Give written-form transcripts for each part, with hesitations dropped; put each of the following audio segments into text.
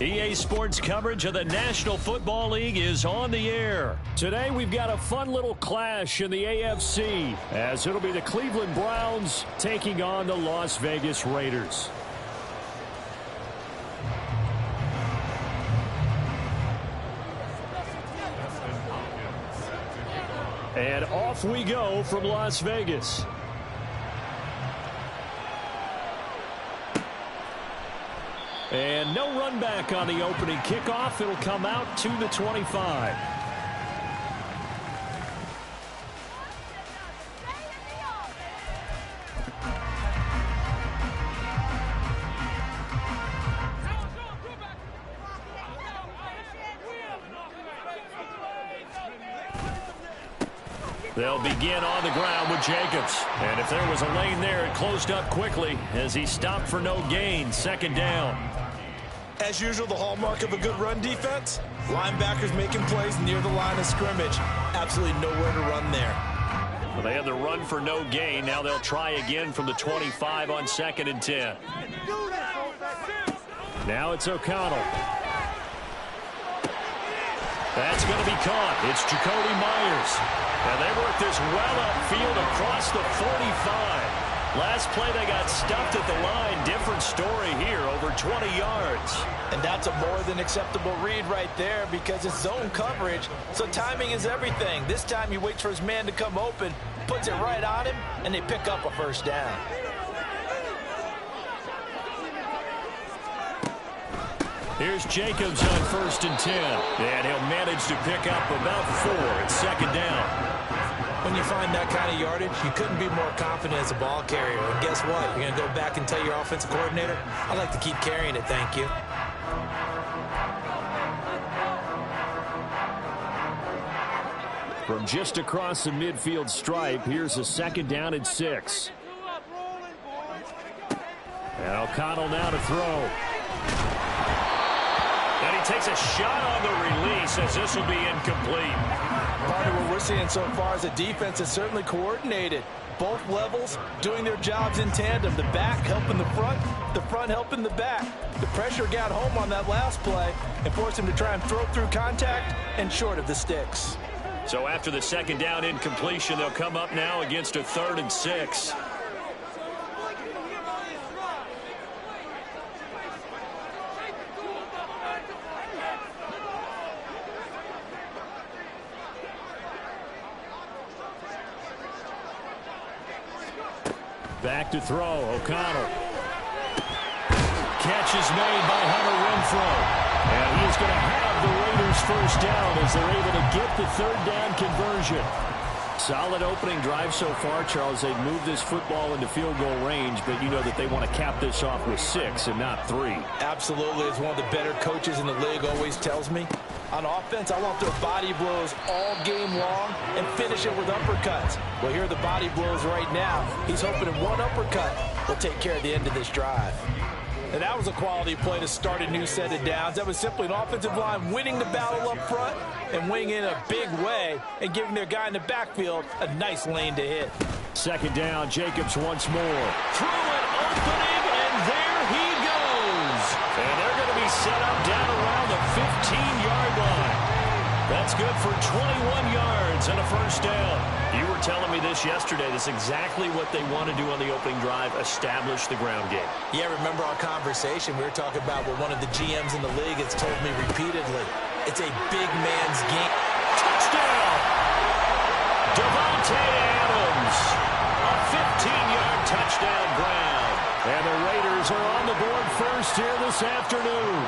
EA Sports coverage of the National Football League is on the air. Today we've got a fun little clash in the AFC as it'll be the Cleveland Browns taking on the Las Vegas Raiders. And off we go from Las Vegas. And no run back on the opening kickoff. It'll come out to the 25. They'll begin on the ground with Jacobs. And if there was a lane there, it closed up quickly as he stopped for no gain. Second down. As usual, the hallmark of a good run defense, linebackers making plays near the line of scrimmage. Absolutely nowhere to run there. Well, they had the run for no gain. Now they'll try again from the 25 on 2nd and 10. Now it's O'Connell. That's going to be caught. It's Jacoby Myers. And they work this well upfield across the 45. Last play, they got stuffed at the line. Different story here, over 20 yards. And that's a more than acceptable read right there because it's zone coverage, so timing is everything. This time he waits for his man to come open, puts it right on him, and they pick up a first down. Here's Jacobs on 1st and 10. And he'll manage to pick up about 4 at 2nd down. When you find that kind of yardage, you couldn't be more confident as a ball carrier. And guess what? You're going to go back and tell your offensive coordinator, I'd like to keep carrying it, thank you. From just across the midfield stripe, here's a 2nd down and 6. And O'Connell now to throw. And he takes a shot on the release as this will be incomplete. Part of what we're seeing so far is the defense is certainly coordinated. Both levels doing their jobs in tandem. The back helping the front helping the back. The pressure got home on that last play and forced him to try and throw through contact and short of the sticks. So after the 2nd down incompletion, they'll come up now against a 3rd and 6. Back to throw, O'Connell. Catch is made by Hunter Renfrow. And he is going to have the Raiders first down as they're able to get the 3rd down conversion. Solid opening drive so far, Charles. They've moved this football into field goal range, but you know that they want to cap this off with 6 and not 3. Absolutely. As one of the better coaches in the league always tells me, on offense, I want their body blows all game long and finish it with uppercuts. Well, here are the body blows right now. He's hoping in one uppercut will take care of the end of this drive. And that was a quality play to start a new set of downs. That was simply an offensive line winning the battle up front and winning in a big way and giving their guy in the backfield a nice lane to hit. 2nd down, Jacobs once more. Through an opening, and there he goes. And they're going to be set up down around the 15-yard line. That's good for 21 yards and a first down. You were telling me this yesterday. This is exactly what they want to do on the opening drive, establish the ground game. Yeah, remember our conversation? We were talking about what one of the GMs in the league has told me repeatedly. It's a big man's game. Touchdown! Devontae Adams. A 15-yard touchdown ground. And the Raiders are on the board first here this afternoon.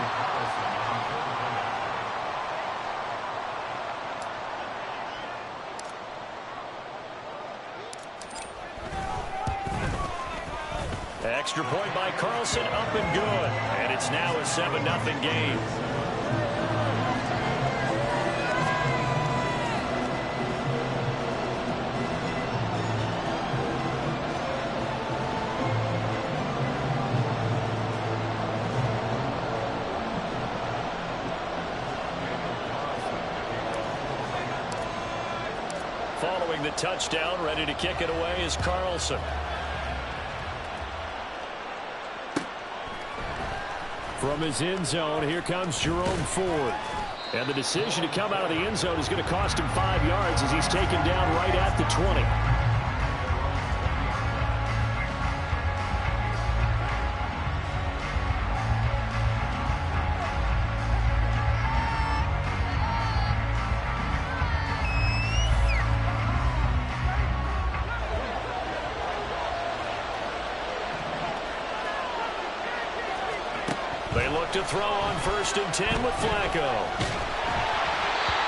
Extra point by Carlson, up and good. And it's now a 7-0 game. Following the touchdown, ready to kick it away is Carlson. From his end zone, here comes Jerome Ford. And the decision to come out of the end zone is going to cost him 5 yards as he's taken down right at the 20. They look to throw on 1st and 10 with Flacco.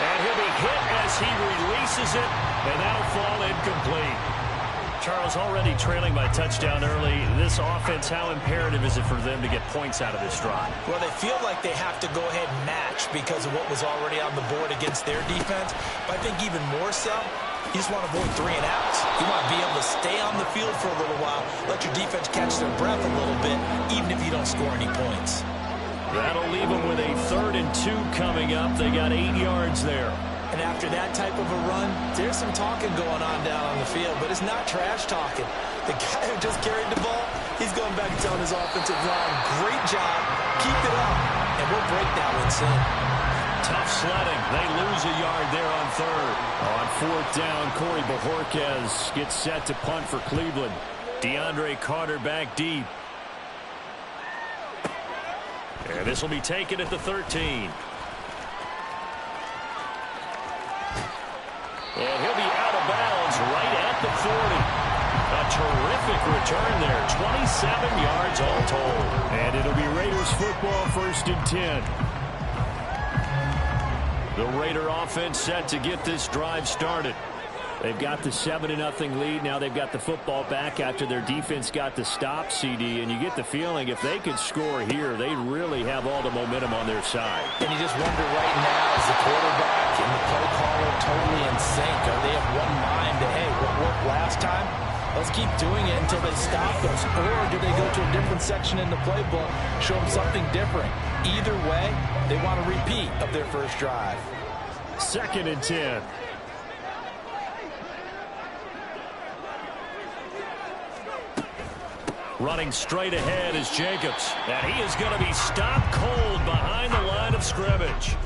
And he'll be hit as he releases it, and that'll fall incomplete. Charles, already trailing by touchdown early. This offense, how imperative is it for them to get points out of this drive? Well, they feel like they have to go ahead and match because of what was already on the board against their defense. But I think even more so, you just want to avoid 3 and outs. You want to be able to stay on the field for a little while, let your defense catch their breath a little bit, even if you don't score any points. That'll leave them with a 3rd and 2 coming up. They got 8 yards there. And after that type of a run, there's some talking going on down on the field, but it's not trash talking. The guy who just carried the ball, he's going back and telling his offensive line, great job, keep it up, and we'll break that one soon. Tough sledding. They lose a yard there on 3rd. On 4th down, Corey Bojorquez gets set to punt for Cleveland. DeAndre Carter back deep. And this will be taken at the 13. And he'll be out of bounds right at the 40. A terrific return there. 27 yards all told. And it'll be Raiders football, 1st and 10. The Raider offense set to get this drive started. They've got the 7-0 lead. Now they've got the football back after their defense got the stop, CD. And you get the feeling if they could score here, they really have all the momentum on their side. And you just wonder right now, is the quarterback and the play caller totally in sync? Are they of one mind that, hey, what worked last time? Let's keep doing it until they stop us. Or do they go to a different section in the playbook, show them something different? Either way, they want a repeat of their first drive. 2nd and 10. Running straight ahead is Jacobs. And he is going to be stopped cold behind the line of scrimmage.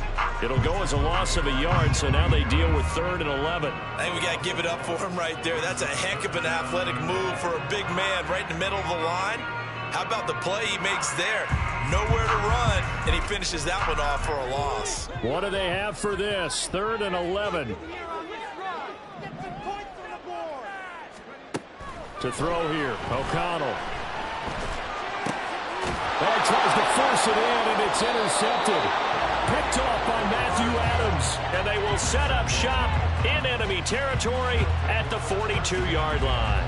It'll go as a loss of a yard, so now they deal with 3rd and 11. I think we got to give it up for him right there. That's a heck of an athletic move for a big man right in the middle of the line. How about the play he makes there? Nowhere to run, and he finishes that one off for a loss. What do they have for this? 3rd and 11. To throw here, O'Connell. Well, he tries to force it in, and it's intercepted. Picked off by Matthew Adams. And they will set up shop in enemy territory at the 42-yard line.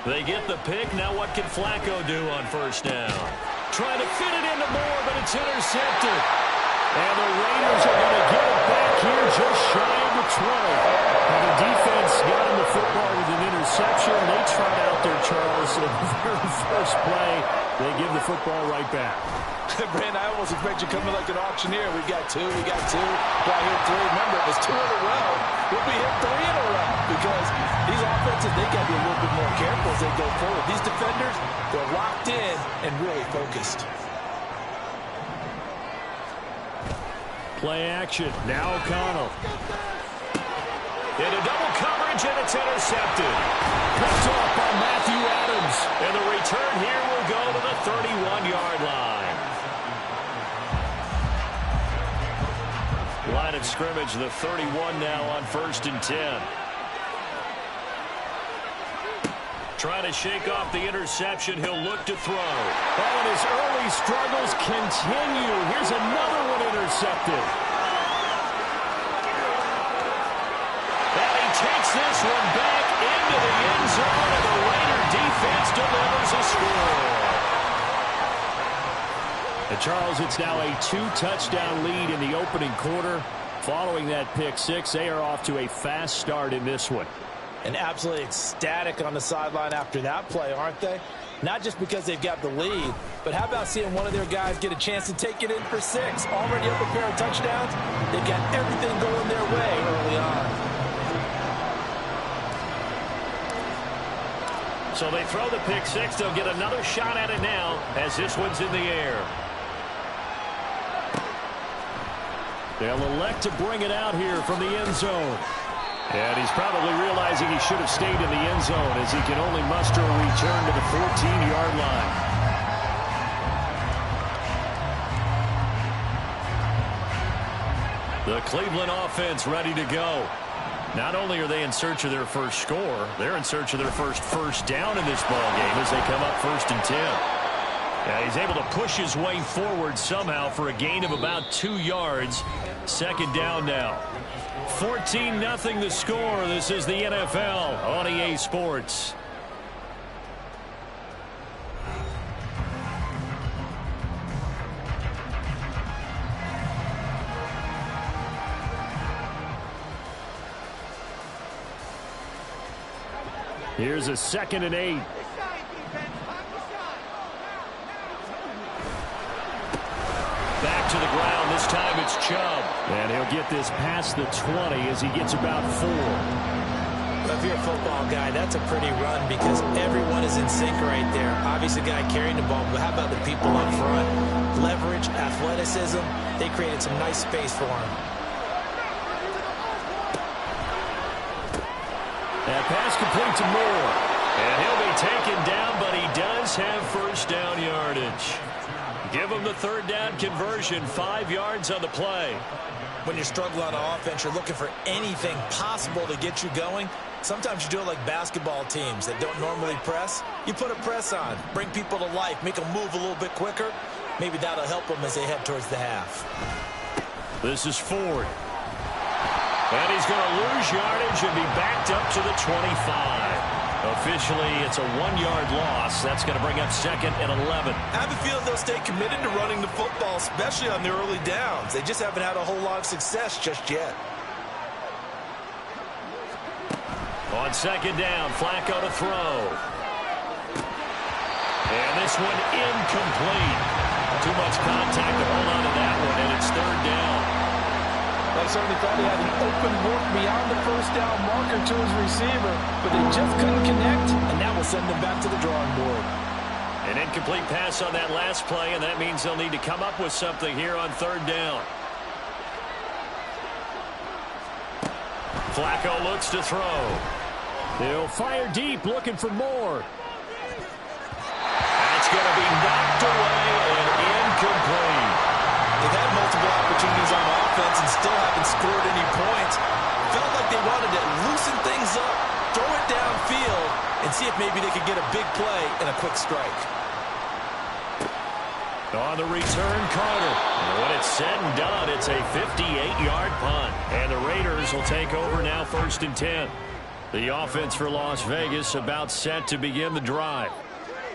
They get the pick. Now what can Flacco do on 1st down? Trying to fit it into Moore, but it's intercepted. And the Raiders are going to get it back here just shy of the 20. And the defense got him the football with an interception. They tried out there, Charles. In the very first play, they give the football right back. Brand, I almost expect you coming like an auctioneer. We got 2, we got 2, got hit 3. Remember, it was 2 in a row. We'll be hit 3 in a row because these offenses, they got to be a little bit more careful as they go forward. These defenders, they're locked in and really focused. Play action. Now O'Connell. Into double coverage, and it's intercepted. Picked off by Matthew Adams. And the return here will go to the 31-yard line. Line of scrimmage, the 31 now on 1st and 10. Trying to shake off the interception. He'll look to throw. And his early struggles continue. Here's another one intercepted. And he takes this one back into the end zone, and the Raider defense delivers a score. And Charles, it's now a 2-touchdown lead in the opening quarter. Following that pick six, they are off to a fast start in this one. And absolutely ecstatic on the sideline after that play, aren't they? not just because they've got the lead, but how about seeing one of their guys get a chance to take it in for 6? Already up a pair of touchdowns. They've got everything going their way early on. So they throw the pick 6. They'll get another shot at it now as this one's in the air. They'll elect to bring it out here from the end zone. And he's probably realizing he should have stayed in the end zone as he can only muster a return to the 14-yard line. The Cleveland offense ready to go. Not only are they in search of their first score, they're in search of their first down in this ball game as they come up 1st and 10. Yeah, he's able to push his way forward somehow for a gain of about 2 yards. 2nd down now. 14-0 the score. This is the NFL on EA Sports. Here's a 2nd and 8. Back to the ground. This time it's Chubb. And he'll get this past the 20 as he gets about 4. Well, if you're a football guy, that's a pretty run because everyone is in sync right there. Obviously, the guy carrying the ball, but how about the people up front? Leverage, athleticism. They created some nice space for him. That pass complete to Moore. And he'll be taken down, but he does have 1st down yardage. Give him the 3rd down conversion, 5 yards on the play. When you're struggling on offense, you're looking for anything possible to get you going. Sometimes you do it like basketball teams that don't normally press. You put a press on, bring people to life, make them move a little bit quicker. Maybe that'll help them as they head towards the half. This is Ford. And he's going to lose yardage and be backed up to the 25. Officially, it's a 1-yard loss. That's going to bring up 2nd and 11. I have a feeling they'll stay committed to running the football, especially on the early downs. They just haven't had a whole lot of success just yet. On 2nd down, Flacco to throw. And this one incomplete. Too much contact to hold on to that one, and it's 3rd down. They certainly thought he had an open look beyond the 1st down marker to his receiver, but they just couldn't connect, and that will send them back to the drawing board. An incomplete pass on that last play, and that means they'll need to come up with something here on 3rd down. Flacco looks to throw. They'll fire deep, looking for more. That's going to be knocked away and incomplete. They've had multiple opportunities on offense and still haven't scored any points. Felt like they wanted to loosen things up, throw it downfield, and see if maybe they could get a big play and a quick strike. On the return, Carter. And when it's said and done, it's a 58-yard punt. And the Raiders will take over now 1st and 10. The offense for Las Vegas about set to begin the drive.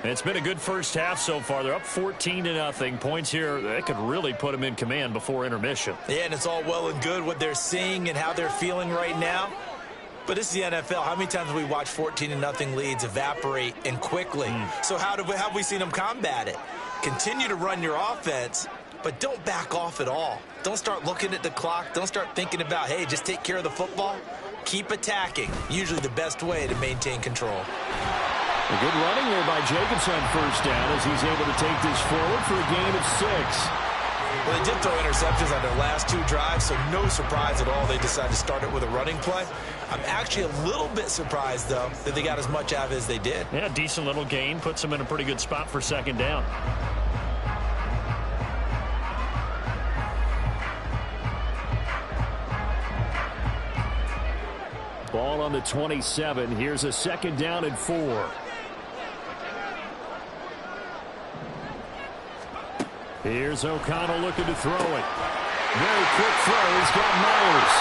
And it's been a good first half so far. They're up 14-0. Points here, that could really put them in command before intermission. Yeah, and it's all well and good what they're seeing and how they're feeling right now. But this is the NFL. How many times have we watched 14-0 leads evaporate and quickly? So how have we seen them combat it? Continue to run your offense, but don't back off at all. Don't start looking at the clock. Don't start thinking about, hey, just take care of the football. Keep attacking. Usually the best way to maintain control. A good running there by Jacobs on 1st down as he's able to take this forward for a gain of 6. Well, they did throw interceptions on their last 2 drives, so no surprise at all they decided to start it with a running play. I'm actually a little bit surprised, though, that they got as much out of it as they did. Yeah, decent little gain. Puts them in a pretty good spot for 2nd down. Ball on the 27. Here's a 2nd down and 4. Here's O'Connell looking to throw it. Very quick throw. He's got Myers.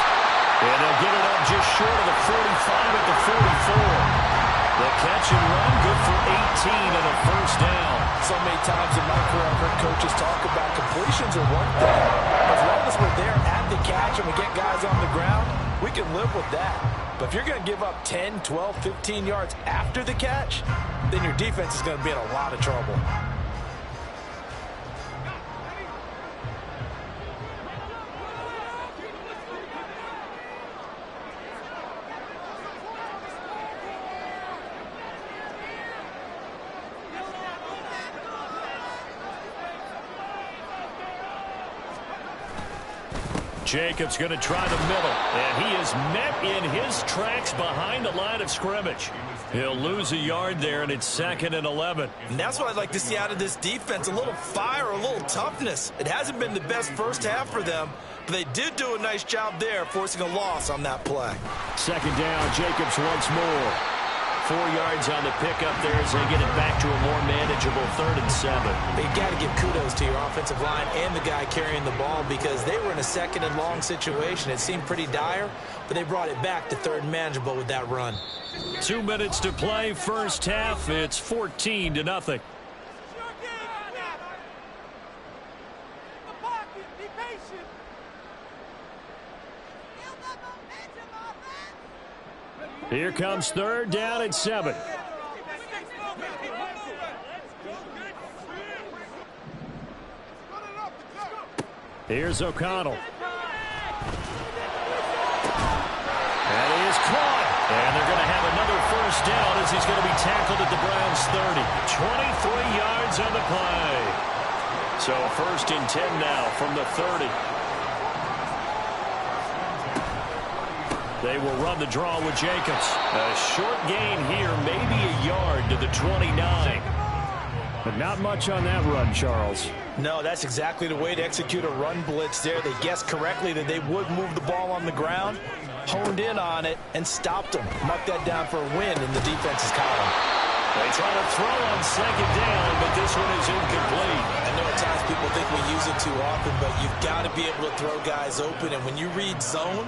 And they'll get it up just short of the 45 at the 44. The catch and run, good for 18 and a 1st down. So many times in my career I've heard coaches talk about completions are one thing. As long as we're there at the catch and we get guys on the ground, we can live with that. But if you're going to give up 10, 12, 15 yards after the catch, then your defense is going to be in a lot of trouble. Jacobs going to try the middle, and he is met in his tracks behind the line of scrimmage. He'll lose a yard there, and it's 2nd and 11. And that's what I'd like to see out of this defense, a little fire, a little toughness. It hasn't been the best first half for them, but they did do a nice job there, forcing a loss on that play. 2nd down, Jacobs once more. 4 yards on the pickup there as they get it back to a more manageable 3rd and 7. You got to give kudos to your offensive line and the guy carrying the ball because they were in a 2nd and long situation. It seemed pretty dire, but they brought it back to 3rd and manageable with that run. 2 minutes to play, first half. It's 14-0. Here comes 3rd down and 7. Here's O'Connell. And he is caught. And they're going to have another first down as he's going to be tackled at the Browns' 30. 23 yards on the play. So 1st and 10 now from the 30. They will run the draw with Jacobs. A short gain here, maybe a yard to the 29. But not much on that run, Charles. No, that's exactly the way to execute a run blitz there. They guessed correctly that they would move the ball on the ground, honed in on it, and stopped them. Mark that down for a win in the defense's column. They try to throw on 2nd down, but this one is incomplete. I know at times people think we use it too often, but you've got to be able to throw guys open. And when you read zone,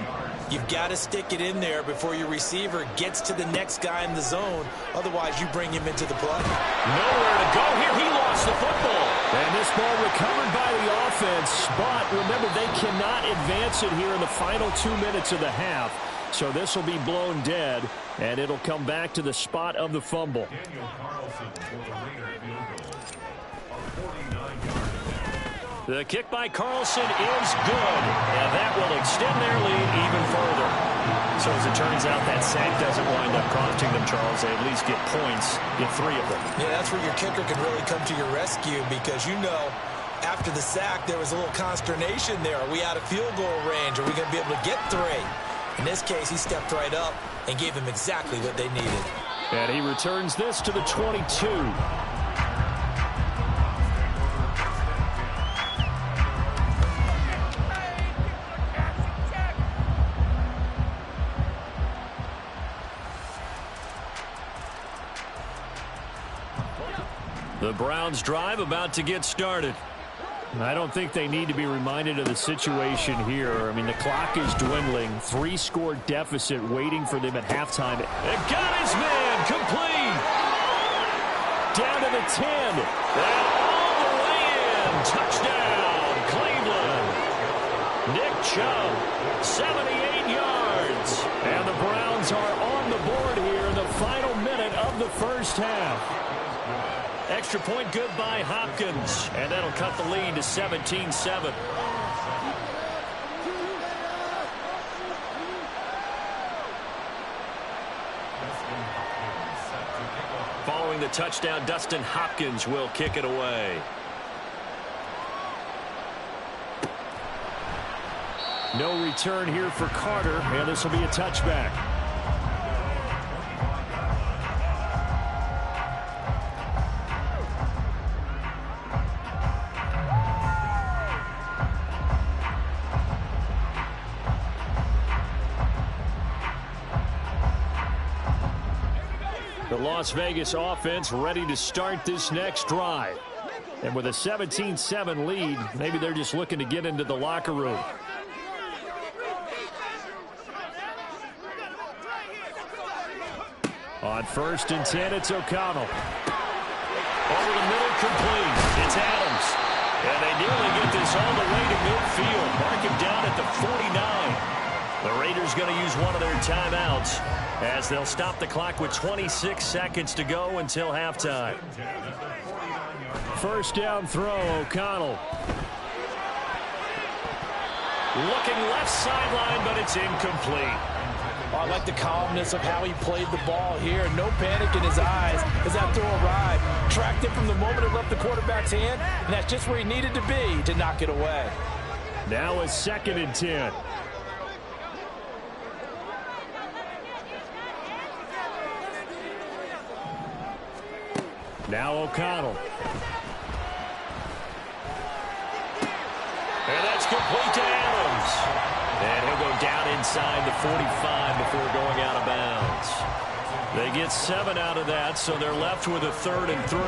you've got to stick it in there before your receiver gets to the next guy in the zone. Otherwise, you bring him into the play. Nowhere to go here. He lost the football. And this ball recovered by the offense. But remember, they cannot advance it here in the final 2 minutes of the half. So this will be blown dead, and it'll come back to the spot of the fumble. The kick by Carlson is good, and that will extend their lead even further. So as it turns out, that sack doesn't wind up costing them, Charles. They at least get points, get 3 of them. Yeah, that's where your kicker can really come to your rescue because, you know, after the sack, there was a little consternation there. Are we out of field goal range? Are we going to be able to get 3? In this case, he stepped right up and gave them exactly what they needed. And he returns this to the 22. The Browns drive about to get started. I don't think they need to be reminded of the situation here. I mean, the clock is dwindling. 3-score deficit waiting for them at halftime. And got his man complete. Down to the 10. And all the way in. Touchdown, Cleveland. Nick Chubb, 78 yards. And the Browns are on the board here in the final minute of the first half. Extra point good by Hopkins, and that'll cut the lead to 17-7. Following the touchdown, Dustin Hopkins will kick it away. No return here for Carter, and this will be a touchback. The Las Vegas offense ready to start this next drive. And with a 17-7 lead, maybe they're just looking to get into the locker room. On 1st and 10, it's O'Connell. Over the middle, complete. It's Adams. And they nearly get this all the way to midfield. Mark him down at the 49. The Raiders going to use one of their timeouts as they'll stop the clock with 26 seconds to go until halftime. First down throw, O'Connell. Looking left sideline, but it's incomplete. I like the calmness of how he played the ball here. No panic in his eyes as that throw arrived. Tracked it from the moment it left the quarterback's hand, and that's just where he needed to be to knock it away. Now a 2nd and 10. Now O'Connell. And that's complete to Adams. And he'll go down inside the 45 before going out of bounds. They get 7 out of that, so they're left with a 3rd and 3.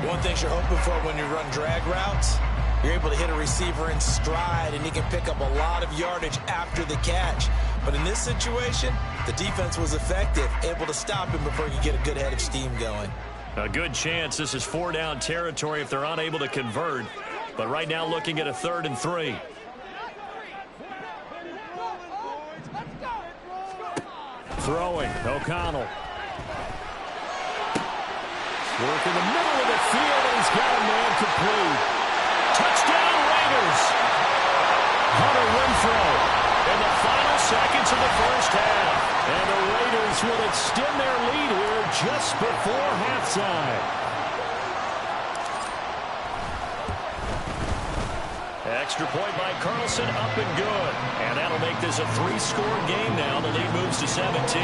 One thing you're hoping for when you run drag routes, you're able to hit a receiver in stride, and he can pick up a lot of yardage after the catch. But in this situation, the defense was effective, able to stop him before he could get a good head of steam going. A good chance this is 4-down territory if they're unable to convert. But right now looking at a 3rd and 3. Throwing, O'Connell. Work in the middle of the field, and he's got a man complete. Touchdown, Raiders. Hunter Renfrow in the final seconds of the first half. And the Raiders will extend their lead here just before halftime. Extra point by Carlson, up and good. And that'll make this a 3-score game now. The lead moves to 17.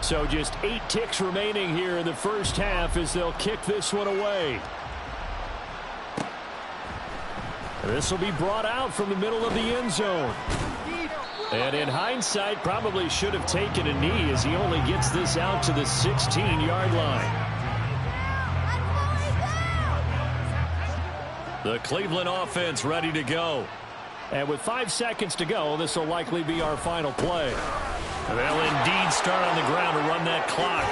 So just 8 ticks remaining here in the first half as they'll kick this one away. This will be brought out from the middle of the end zone. And in hindsight, probably should have taken a knee as he only gets this out to the 16-yard line. The Cleveland offense ready to go. And with 5 seconds to go, this will likely be our final play. They'll indeed start on the ground to run that clock.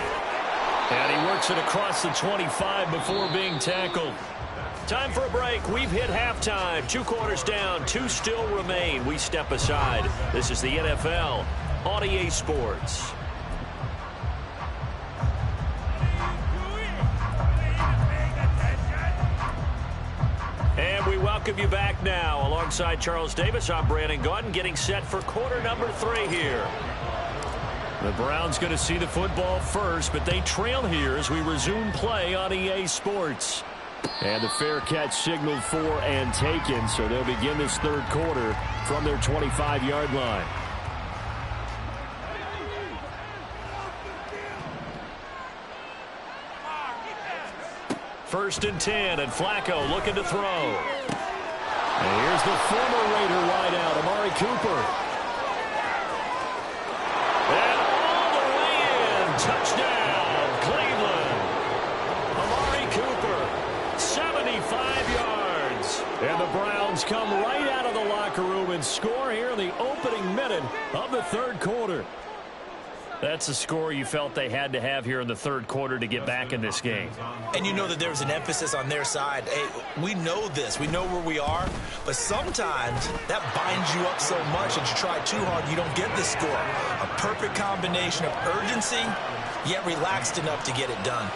And he works it across the 25 before being tackled. Time for a break. We've hit halftime. 2 quarters down. 2 still remain. We step aside. This is the NFL on EA Sports. And we welcome you back now. Alongside Charles Davis, I'm Brandon Gaudin, getting set for quarter number 3 here. The Browns going to see the football first, but they trail here as we resume play on EA Sports. And the fair catch signaled for and taken, so they'll begin this 3rd quarter from their 25-yard line. First and 10, and Flacco looking to throw. And here's the former Raider wideout, Amari Cooper. And all the way in. Touchdown, Cleveland. Amari Cooper, 75 yards. And the Browns come right out of the locker room and score here in the opening minute of the 3rd quarter. That's a score you felt they had to have here in the 3rd quarter to get back in this game. And you know that there was an emphasis on their side. Hey, we know this. We know where we are. But sometimes that binds you up so much that you try too hard, you don't get the score. A perfect combination of urgency, yet relaxed enough to get it done.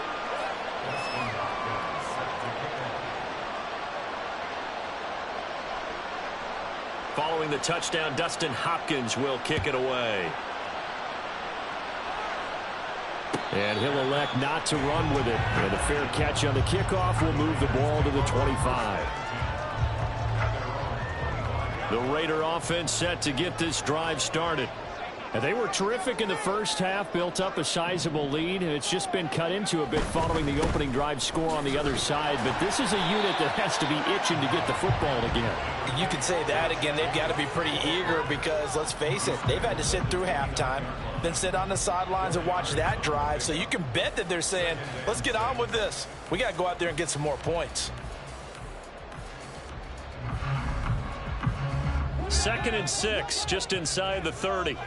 Following the touchdown, Dustin Hopkins will kick it away. And he'll elect not to run with it. And a fair catch on the kickoff will move the ball to the 25. The Raider offense set to get this drive started. And they were terrific in the first half, built up a sizable lead, and it's just been cut into a bit following the opening drive score on the other side. But this is a unit that has to be itching to get the football again. You can say that again. They've got to be pretty eager because, let's face it, they've had to sit through halftime, then sit on the sidelines and watch that drive. So you can bet that they're saying, let's get on with this. We got to go out there and get some more points. 2nd and 6, just inside the 30.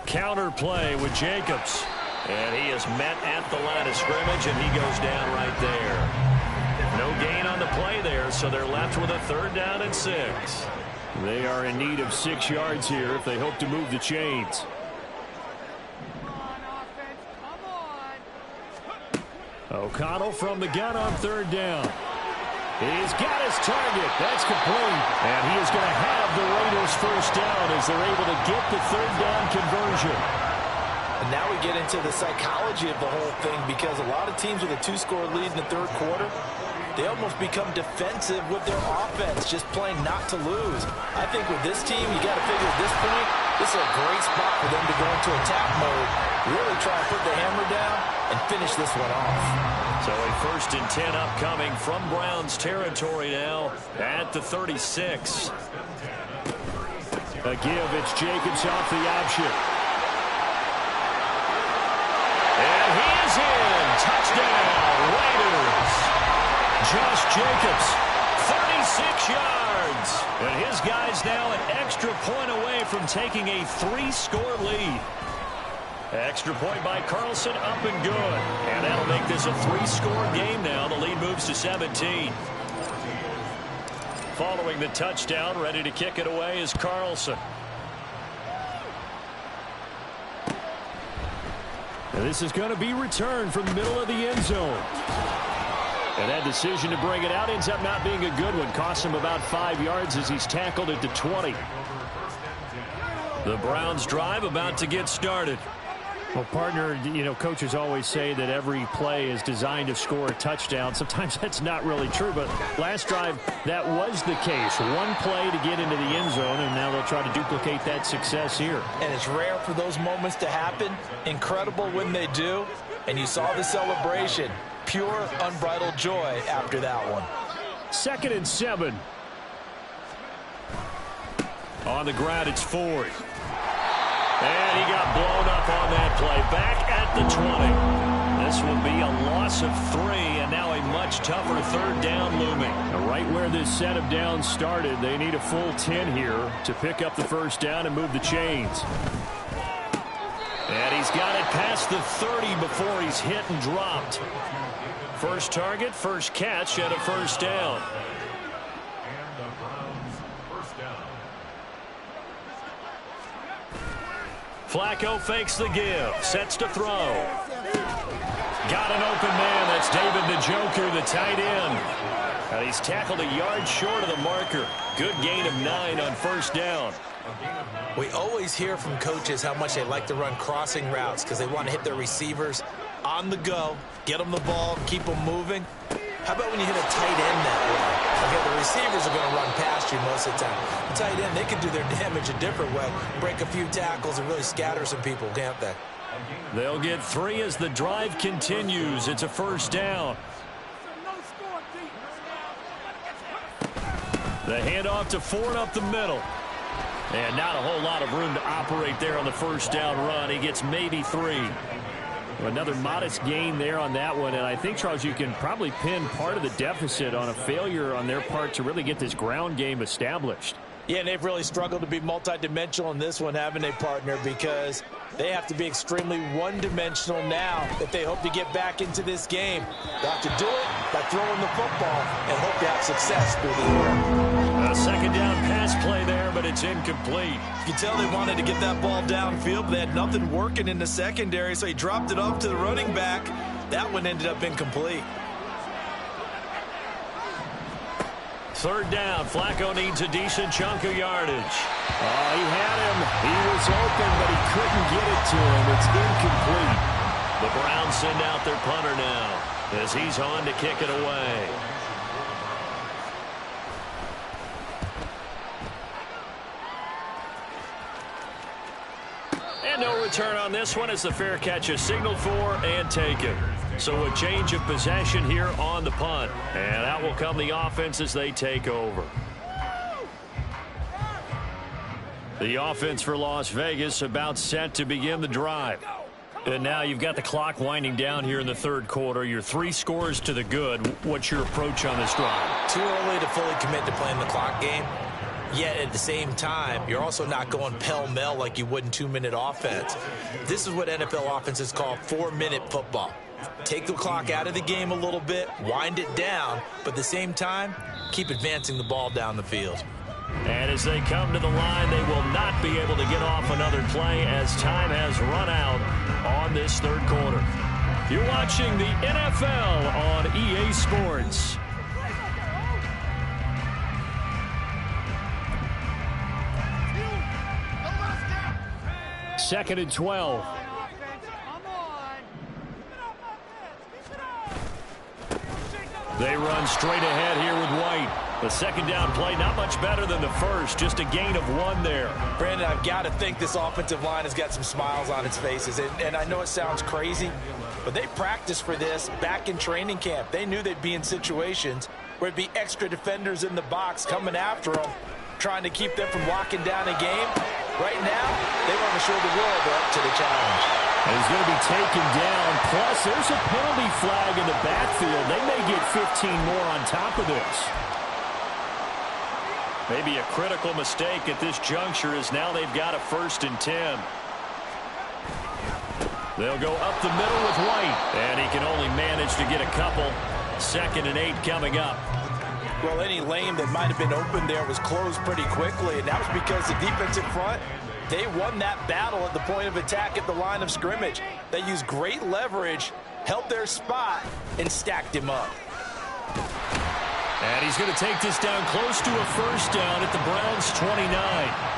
Counter play with Jacobs. And he is met at the line of scrimmage, and he goes down right there. No gain on the play there, so they're left with a 3rd down and 6. They are in need of 6 yards here if they hope to move the chains. O'Connell from the gun on 3rd down. He's got his target. That's complete. And he is going to have the Raiders' 1st down as they're able to get the 3rd down conversion. And now we get into the psychology of the whole thing, because a lot of teams with a 2-score lead in the 3rd quarter, they almost become defensive with their offense, just playing not to lose. I think with this team, you got to figure at this point, this is a great spot for them to go into attack mode, really try and put the hammer down and finish this one off. So a 1st and 10 upcoming from Browns territory now at the 36. A give, it's Jacobs off the option. And he is in. Touchdown, Raiders. Josh Jacobs, 36 yards. And his guys now an extra point away from taking a 3-score lead. Extra point by Carlson, up and good. And that'll make this a 3-score game now. The lead moves to 17. Following the touchdown, ready to kick it away is Carlson. And this is going to be returned from the middle of the end zone. And that decision to bring it out ends up not being a good one. Costs him about 5 yards as he's tackled at the 20. The Browns drive about to get started. Well, partner, you know, coaches always say that every play is designed to score a touchdown. Sometimes that's not really true, but last drive, that was the case. One play to get into the end zone, and now they'll try to duplicate that success here. And it's rare for those moments to happen. Incredible when they do. And you saw the celebration. Pure, unbridled joy after that one. 2nd and 7. On the ground, it's Ford. And he got blown up on that play. Back at the 20. This will be a loss of 3, and now a much tougher 3rd down looming. Right where this set of downs started, they need a full 10 here to pick up the 1st down and move the chains. And he's got it past the 30 before he's hit and dropped. First target, first catch, and a 1st down. Flacco fakes the give, sets to throw. Got an open man. That's David Njoku, the tight end. And he's tackled a yard short of the marker. Good gain of 9 on 1st down. We always hear from coaches how much they like to run crossing routes because they want to hit their receivers on the go, get them the ball, keep them moving. How about when you hit a tight end that way? Okay, the receivers are going to run past you most of the time. The tight end, they can do their damage a different way, break a few tackles and really scatter some people, can't they? They'll get 3 as the drive continues. It's a 1st down. The handoff to Ford up the middle. And not a whole lot of room to operate there on the 1st down run. He gets maybe 3. Another modest gain there on that one. And I think, Charles, you can probably pin part of the deficit on a failure on their part to really get this ground game established. Yeah, and they've really struggled to be multidimensional in this one, haven't they, partner? Because they have to be extremely one-dimensional now if they hope to get back into this game. They have to do it by throwing the football and hope to have success through the air. A 2nd down pass play there, but it's incomplete. You can tell they wanted to get that ball downfield, but they had nothing working in the secondary, so he dropped it off to the running back. That one ended up incomplete. 3rd down. Flacco needs a decent chunk of yardage. He had him. He was open, but he couldn't get it to him. It's incomplete. The Browns send out their punter now as he's on to kick it away. And no return on this one as the fair catch is signaled for and taken. So a change of possession here on the punt. And out will come the offense as they take over. The offense for Las Vegas about set to begin the drive. And now you've got the clock winding down here in the third quarter. You're 3 scores to the good. What's your approach on this drive? Too early to fully commit to playing the clock game. Yet at the same time, you're also not going pell-mell like you would in 2-minute offense. This is what NFL offenses call 4-minute football. Take the clock out of the game a little bit, wind it down, but at the same time, keep advancing the ball down the field. And as they come to the line, they will not be able to get off another play as time has run out on this third quarter. You're watching the NFL on EA Sports. Second and 12. They run straight ahead here with White. The second down play, not much better than the first. Just a gain of 1 there. Brandon, I've got to think this offensive line has got some smiles on its faces. And I know it sounds crazy, but they practiced for this back in training camp. They knew they'd be in situations where it'd be extra defenders in the box coming after them, trying to keep them from locking down a game. Right now, they want to show the world they're up to the challenge. And he's going to be taken down. Plus, there's a penalty flag in the backfield. They may get 15 more on top of this. Maybe a critical mistake at this juncture as now they've got a 1st and 10. They'll go up the middle with White. And he can only manage to get a couple. 2nd and 8 coming up. Well, any lane that might have been open there was closed pretty quickly, and that was because the defensive front, they won that battle at the point of attack at the line of scrimmage. They used great leverage, held their spot, and stacked him up. And he's going to take this down close to a 1st down at the Browns' 29.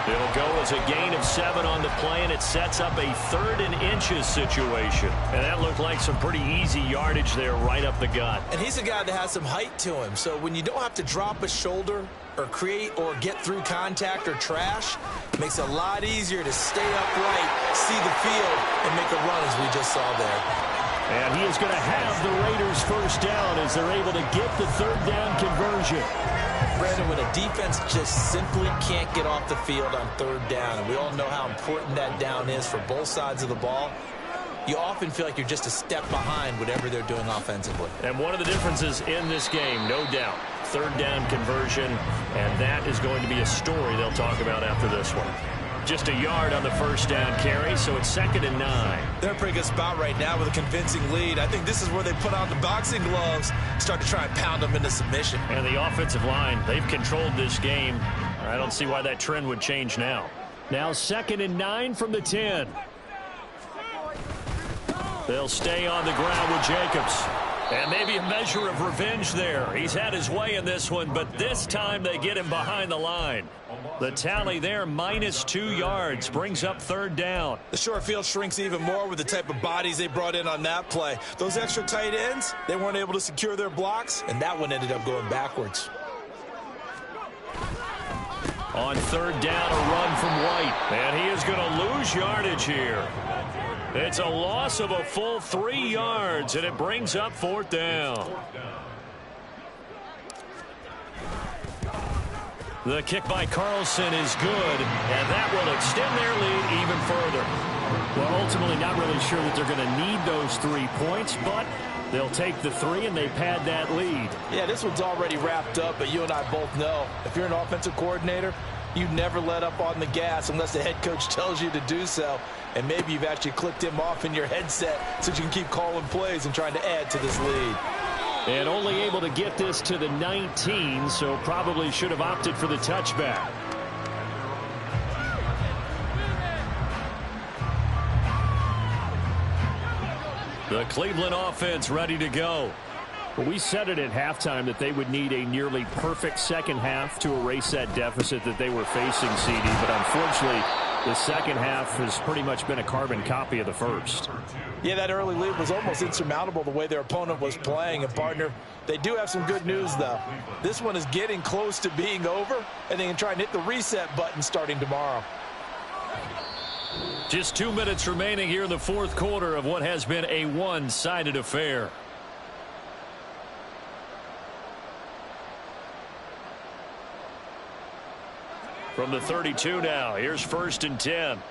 It'll go as a gain of 7 on the play, and it sets up a 3rd and inches situation. And that looked like some pretty easy yardage there right up the gut. And he's a guy that has some height to him, so when you don't have to drop a shoulder or create or get through contact or trash, it makes it a lot easier to stay upright, see the field, and make a run as we just saw there. And he is going to have the Raiders' 1st down as they're able to get the 3rd down conversion. Brandon, when a defense just simply can't get off the field on 3rd down, and we all know how important that down is for both sides of the ball, you often feel like you're just a step behind whatever they're doing offensively. And one of the differences in this game, no doubt, 3rd down conversion, and that is going to be a story they'll talk about after this one. Just a yard on the 1st down carry, so it's 2nd and 9. They're in a pretty good spot right now with a convincing lead. I think this is where they put on the boxing gloves, start to try and pound them into submission. And the offensive line, they've controlled this game. I don't see why that trend would change now. Now 2nd and 9 from the 10. They'll stay on the ground with Jacobs. And maybe a measure of revenge there. He's had his way in this one, but this time they get him behind the line. The tally there, -2 yards, brings up 3rd down. The short field shrinks even more with the type of bodies they brought in on that play. Those extra tight ends, they weren't able to secure their blocks, and that one ended up going backwards. On 3rd down, a run from White. And he is going to lose yardage here. It's a loss of a full 3 yards, and it brings up 4th down. The kick by Carlson is good, and that will extend their lead even further. Well, ultimately not really sure that they're going to need those 3 points, but they'll take the 3, and they pad that lead. Yeah, this one's already wrapped up, but you and I both know if you're an offensive coordinator, you never let up on the gas unless the head coach tells you to do so. And maybe you've actually clicked him off in your headset so you can keep calling plays and trying to add to this lead. And only able to get this to the 19, so probably should have opted for the touchback. The Cleveland offense ready to go. Well, we said it at halftime that they would need a nearly perfect second half to erase that deficit that they were facing, CD. But unfortunately, The second half has pretty much been a carbon copy of the first. Yeah, that early lead was almost insurmountable the way their opponent was playing. And, partner, they do have some good news, though. This one is getting close to being over, and they can try and hit the reset button starting tomorrow. Just 2 minutes remaining here in the fourth quarter of what has been a one-sided affair. From the 32 now, here's 1st and 10.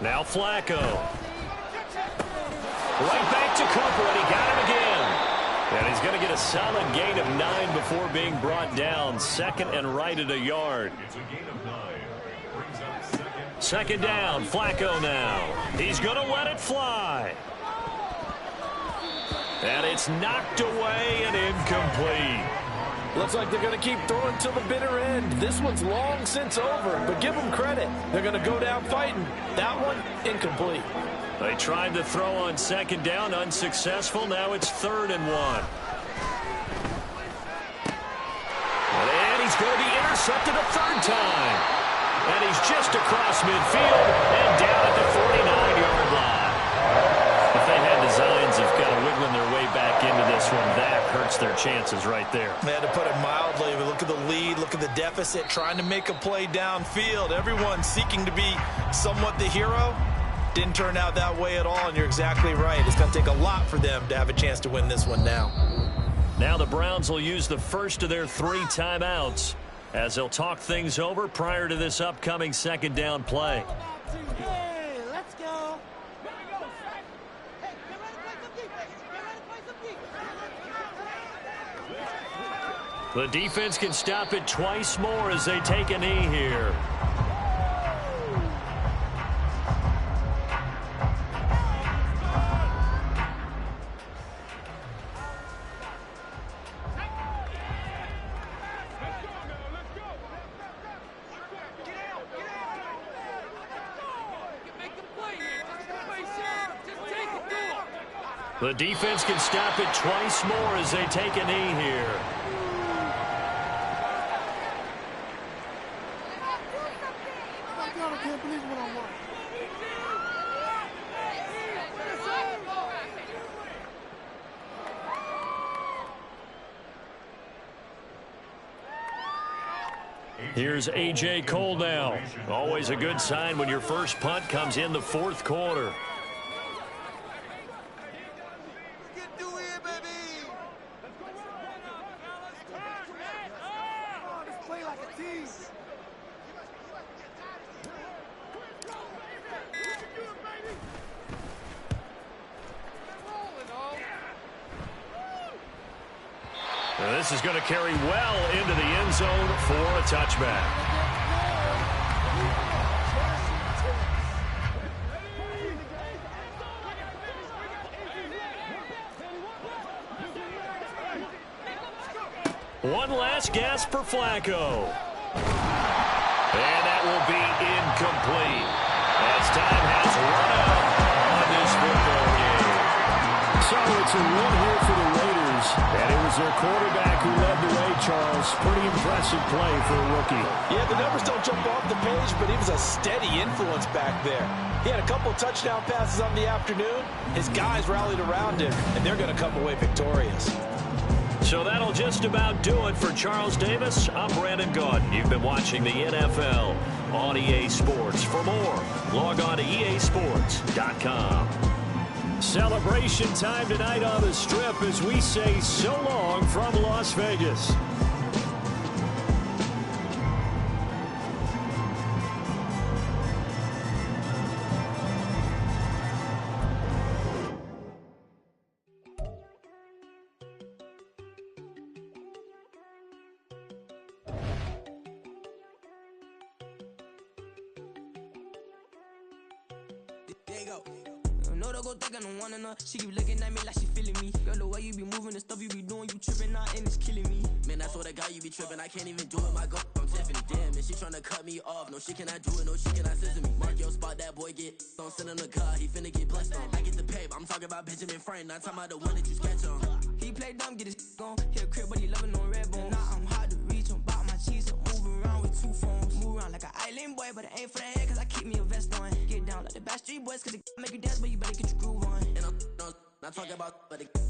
Now Flacco. Right back to Cooper, and he got him again. And he's going to get a solid gain of 9 before being brought down. 2nd and right at a yard. Second down, Flacco now. He's going to let it fly. And it's knocked away and incomplete. Looks like they're going to keep throwing till the bitter end. This one's long since over, but give them credit. They're going to go down fighting. That one, incomplete. They tried to throw on second down, unsuccessful. Now it's 3rd and 1. And he's going to be intercepted a 3rd time. And he's just across midfield and down at the 49-yard line. If they had designs of kind of wiggling their way back into this one, that hurts their chances right there. Man, to put it mildly, we look at the lead, look at the deficit, trying to make a play downfield. Everyone seeking to be somewhat the hero. Didn't turn out that way at all, and you're exactly right. It's going to take a lot for them to have a chance to win this one now. Now the Browns will use the first of their 3 timeouts as they'll talk things over prior to this upcoming second down play. Hey, let's go. The defense can stop it twice more as they take a knee here. The defense can stop it twice more as they take a knee here. I can't believe what I'm watching. Here's A.J. Cole now. Always a good sign when your first punt comes in the fourth quarter. This is going to carry well into the end zone for a touchback. One last gasp for Flacco. And that will be incomplete as time has run out on this football game. So it's a win here for the Raiders, and it was their quarterback who led the way, Charles. Pretty impressive play for a rookie. Yeah, the numbers don't jump off the page, but he was a steady influence back there. He had a couple touchdown passes on the afternoon. His guys rallied around him, and they're going to come away victorious. So that'll just about do it for Charles Davis. I'm Brandon Gaudin. You've been watching the NFL on EA Sports. For more, log on to easports.com. Celebration time tonight on the Strip as we say so long from Las Vegas. She keep looking at me like she feeling me. Girl, the way you be moving, the stuff you be doing, you tripping out and it's killing me. Man, I swear to God, you be tripping. I can't even do it. My girl, I'm Tiffany. Damn, and she tryna cut me off. No, she cannot do it. No, she cannot scissor me. Mark your spot, that boy get on. Send him the car, he finna get blessed on. I get the pay, I'm talking about Benjamin Frank. Not talking about the one that you sketch on. He play dumb, get his on. He a crib, but he loving on red bone. Now I'm hard to reach. I'm about my cheese, I'm moving around. talk about but